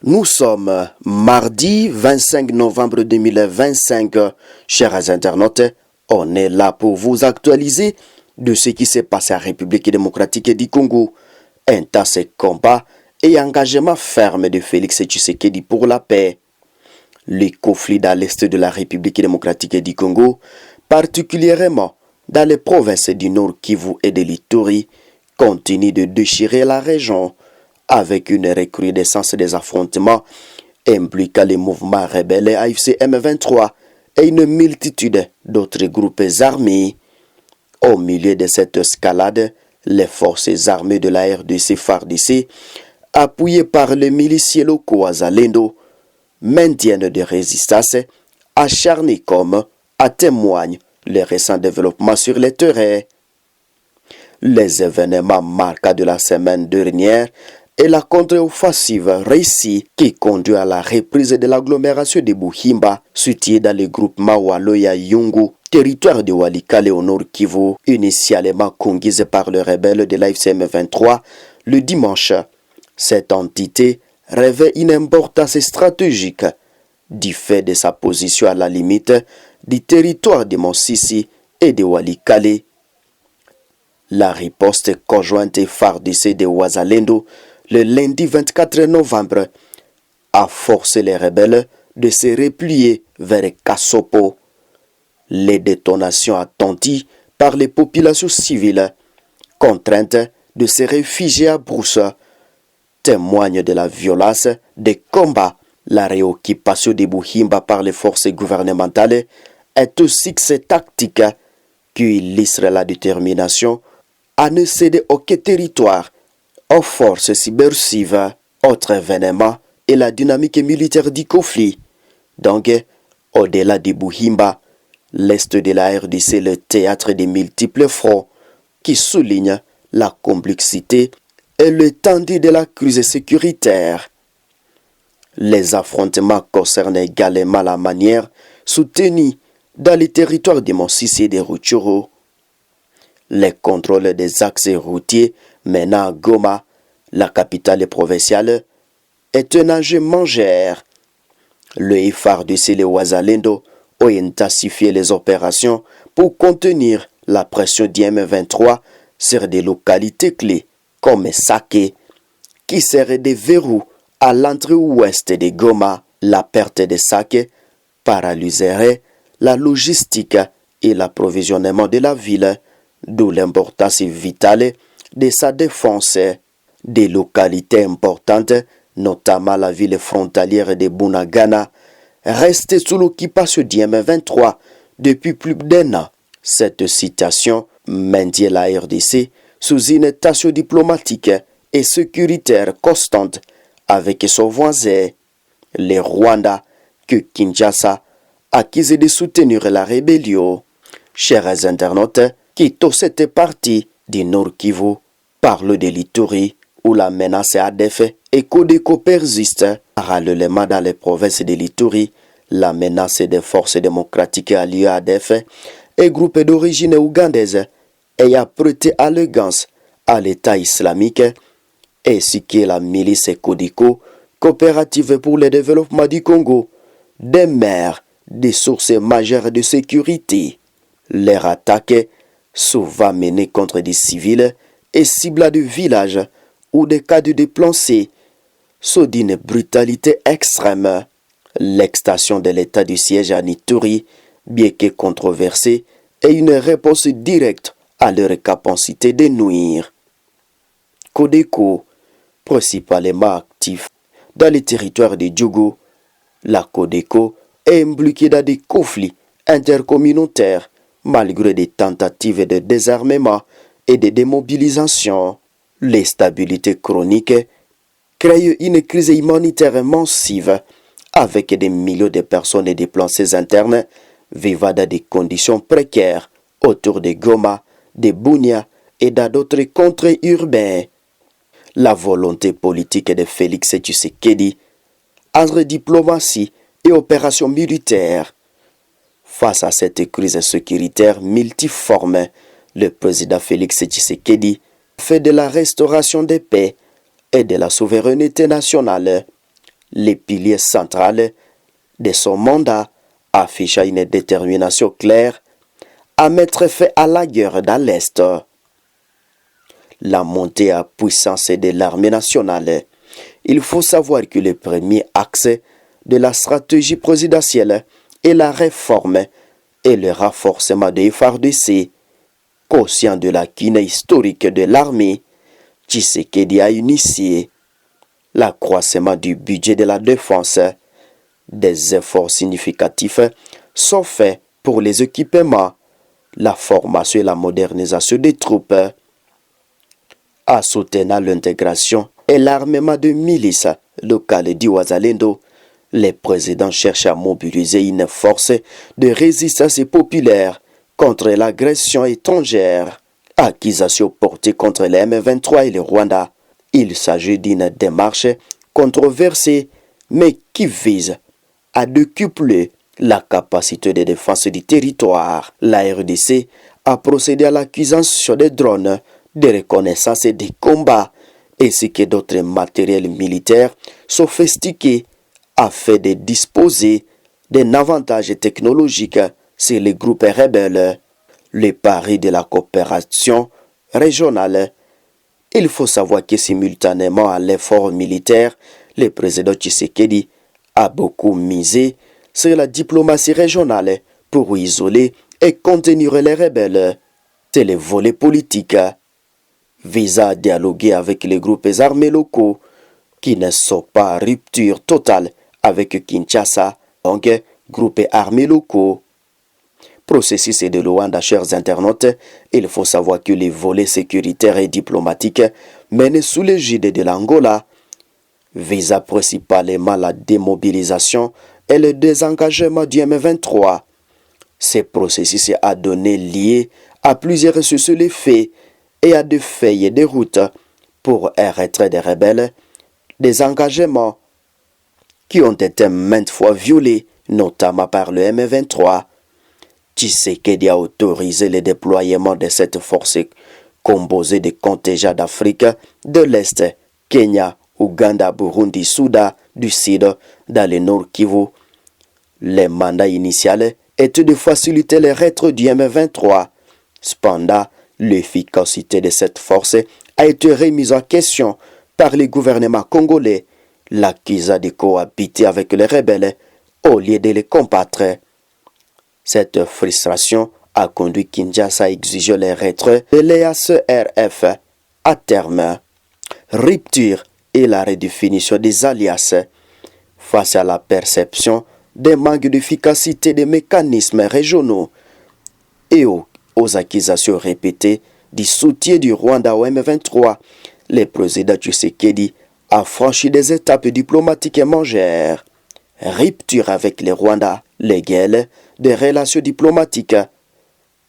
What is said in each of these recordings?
Nous sommes mardi 25 novembre 2025. Chers internautes, on est là pour vous actualiser de ce qui s'est passé en République démocratique du Congo. Intense combat et engagement ferme de Félix Tshisekedi pour la paix. Les conflits dans l'est de la République démocratique du Congo, particulièrement dans les provinces du Nord Kivu et de l'Ituri, continuent de déchirer la région avec une recrudescence des affrontements impliquant les mouvements rebelles AFC M23 et une multitude d'autres groupes armés. Au milieu de cette escalade, les forces armées de la RDC FARDC, appuyées par les miliciens locaux Wazalendo, maintiennent des résistances acharnées comme à témoignent les récents développements sur les terrains. Les événements marquants de la semaine dernière et la contre-offensive réussie qui conduit à la reprise de l'agglomération de Buhimba, située dans le groupement Waloya Yungu, territoire de Walikale au nord Kivu, initialement conquise par le rebelle de l'AFC M23 le dimanche. Cette entité revêt une importance stratégique du fait de sa position à la limite du territoire de Monsisi et de Walikale. La riposte conjointe FARDC de Wazalendo le lundi 24 novembre a forcé les rebelles de se replier vers Kassopo. Les détonations attendues par les populations civiles contraintes de se réfugier à Brousse témoignent de la violence des combats. La réoccupation de Buhimba par les forces gouvernementales est aussi que cette tactique qui illustre la détermination à ne céder aucun territoire aux forces subversives. Autre événement est la dynamique militaire du conflit. Donc, au-delà de Buhimba, l'est de la RDC est le théâtre des multiples fronts qui soulignent la complexité et l'étendue de la crise sécuritaire. Les affrontements concernent également la manière soutenue dans les territoires de Monsisi et de Rutshuru. Les contrôles des axes routiers menant à Goma, la capitale provinciale, est un enjeu majeur. Le FARDC et le Wazalendo ont intensifié les opérations pour contenir la pression du M23 sur des localités clés comme Sake, qui serait des verrous à l'entrée ouest de Goma. La perte de Sake paralyserait la logistique et l'approvisionnement de la ville, d'où l'importance vitale de sa défense. Des localités importantes, notamment la ville frontalière de Bunagana, restent sous l'occupation du M23 depuis plus d'un an. Cette situation maintient la RDC sous une tension diplomatique et sécuritaire constante avec son voisin, le Rwanda, que Kinshasa accuse de soutenir la rébellion. Chers internautes, quittons cette partie du Nord Kivu, parle de l'Ituri, où la menace ADF et Codeco persiste. Parallèlement dans les provinces de l'Ituri, la menace des forces démocratiques alliées ADF et groupes d'origine ougandaise ayant prêté allégeance à l'État islamique, ainsi que la milice Codeco, coopérative pour le développement du Congo, demeurent des sources majeures de sécurité. Leurs attaques, souvent menées contre des civils et ciblent des villages ou des cas de déplacés, sont d'une brutalité extrême. L'extension de l'état du siège à Ituri, bien que controversée, est une réponse directe à leur capacité de nuire. Codeco, principalement actif dans les territoires de Djougou, la Codeco est impliquée dans des conflits intercommunautaires malgré des tentatives de désarmement et de démobilisation. L'instabilité chronique crée une crise humanitaire massive avec des millions de personnes déplacées internes vivant dans des conditions précaires autour de Goma, de Bunia et dans d'autres contrées urbains. La volonté politique de Félix Tshisekedi entre diplomatie et opérations militaires. Face à cette crise sécuritaire multiforme, le président Félix Tshisekedi fait de la restauration des paix et de la souveraineté nationale les piliers centrales de son mandat, afficha une détermination claire à mettre fin à la guerre dans l'Est. La montée à puissance de l'armée nationale. Il faut savoir que le premier axe de la stratégie présidentielle est la réforme et le renforcement des FARDC. Conscient de la lacune historique de l'armée, Tshisekedi a initié l'accroissement du budget de la défense. Des efforts significatifs sont faits pour les équipements, la formation et la modernisation des troupes, à soutenir l'intégration et l'armement de milices locales du Wazalendo. Les présidents cherchent à mobiliser une force de résistance populaire contre l'agression étrangère. Accusation portée contre les M23 et le Rwanda. Il s'agit d'une démarche controversée mais qui vise à décupler la capacité de défense du territoire. La RDC a procédé à l'acquisition des drones de reconnaissance et des combats ainsi que d'autres matériels militaires sophistiqués afin de disposer d'un avantage technologique sur les groupes rebelles. Le pari de la coopération régionale. Il faut savoir que simultanément à l'effort militaire, le président Tshisekedi a beaucoup misé sur la diplomatie régionale pour isoler et contenir les rebelles. C'est le volet politique visant à dialoguer avec les groupes armés locaux qui ne sont pas en rupture totale avec Kinshasa, donc groupes armés locaux. Processus de Luanda, chers internautes, il faut savoir que les volets sécuritaires et diplomatiques menés sous l'égide de l'Angola visent principalement la démobilisation et le désengagement du M23. Ce processus a donné lieu à plusieurs les faits et à des feuilles et des routes pour un retrait des rebelles, des engagements qui ont été maintes fois violés, notamment par le M23. Tshisekedi a autorisé le déploiement de cette force composée de contingents d'Afrique de l'Est, Kenya, Ouganda, Burundi, Soudan du Sud, dans le Nord Kivu. Le mandat initial était de faciliter le retrait du M23. Cependant, l'efficacité de cette force a été remise en question par le gouvernement congolais, l'accusant de cohabiter avec les rebelles au lieu de les combattre. Cette frustration a conduit Kinshasa à exiger le retrait de l'EACRF à terme. Rupture et la redéfinition des alliances face à la perception des manques d'efficacité des mécanismes régionaux et aux accusations répétées du soutien du Rwanda au M23. Le président Tshisekedi a franchi des étapes diplomatiques majeures. Rupture avec le Rwanda, les guerres des relations diplomatiques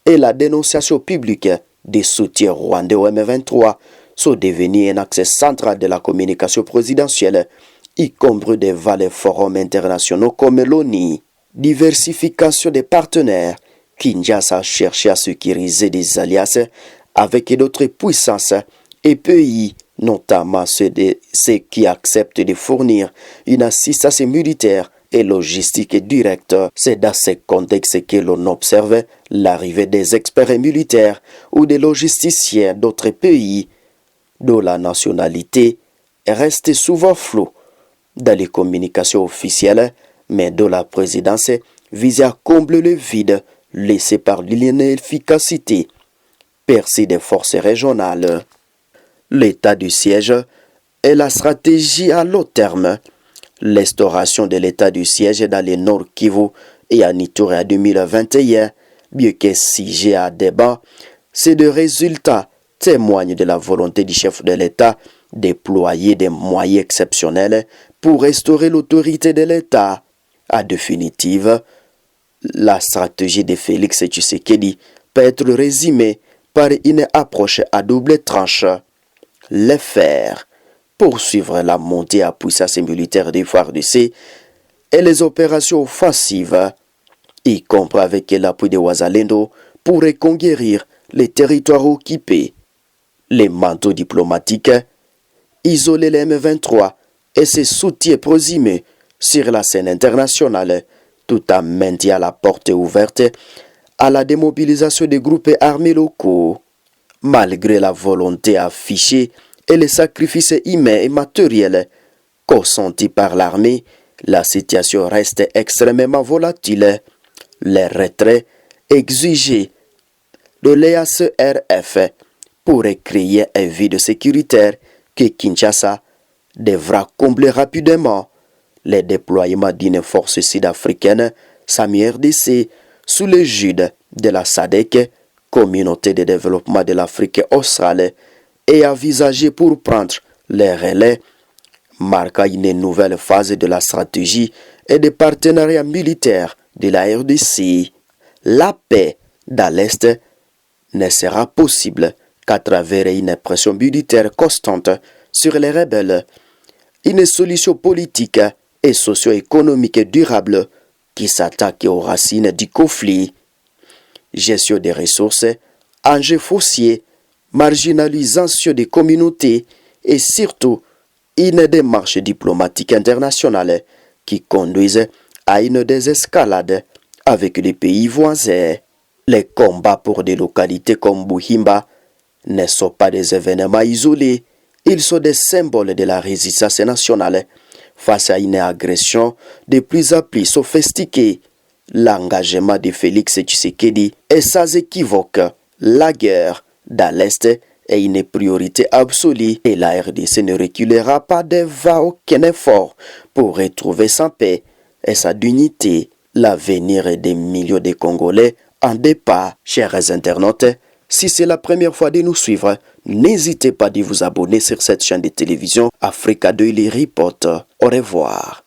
et la dénonciation publique des soutiens rwandais au M23 sont devenus un axe central de la communication présidentielle, y compris devant les forums internationaux comme l'ONU. Diversification des partenaires. Kinshasa a cherché à sécuriser des alliances avec d'autres puissances et pays, notamment ceux qui acceptent de fournir une assistance militaire et logistique directe. C'est dans ce contexte que l'on observe l'arrivée des experts militaires ou des logisticiens d'autres pays dont la nationalité reste souvent floue dans les communications officielles, mais dont la présidence vise à combler le vide laissé par l'inefficacité percée des forces régionales. L'état du siège est la stratégie à long terme. L'instauration de l'état du siège dans le Nord Kivu et à Ituri en 2021, bien que sujet à débat, ces deux résultats témoignent de la volonté du chef de l'État de déployer des moyens exceptionnels pour restaurer l'autorité de l'État. En définitive, la stratégie de Félix Tshisekedi peut être résumée par une approche à double tranche. Les faire poursuivre la montée à puissance militaire des FARDC et les opérations offensives, y compris avec l'appui de Wazalendo pour reconquérir les territoires occupés. Les manteaux diplomatiques, isoler les M23 et se soutient prosime sur la scène internationale, tout en maintenant la porte ouverte à la démobilisation des groupes armés locaux. Malgré la volonté affichée et les sacrifices humains et matériels consentis par l'armée, la situation reste extrêmement volatile. Les retraits exigés de l'EACRF pourraient créer un vide sécuritaire que Kinshasa devra combler rapidement. Les déploiements d'une force sud-africaine, SAMI-RDC, sous l'égide de la SADC, Communauté de développement de l'Afrique australe, est envisagé pour prendre les relais, marquant une nouvelle phase de la stratégie et des partenariats militaires de la RDC. La paix dans l'Est ne sera possible qu'à travers une pression militaire constante sur les rebelles, une solution politique et socio-économique durable qui s'attaque aux racines du conflit. Gestion des ressources, enjeux fonciers, marginalisation des communautés et surtout une démarche diplomatique internationale qui conduise à une désescalade avec les pays voisins. Les combats pour des localités comme Buhimba ne sont pas des événements isolés, ils sont des symboles de la résistance nationale face à une agression de plus en plus sophistiquée. L'engagement de Félix Tshisekedi est sans équivoque. La guerre dans l'Est est une priorité absolue et la RDC ne reculera pas devant aucun effort pour retrouver sa paix et sa dignité. L'avenir des millions de Congolais en dépend. Chers internautes, si c'est la première fois de nous suivre, n'hésitez pas de vous abonner sur cette chaîne de télévision Africa Daily Report. Au revoir.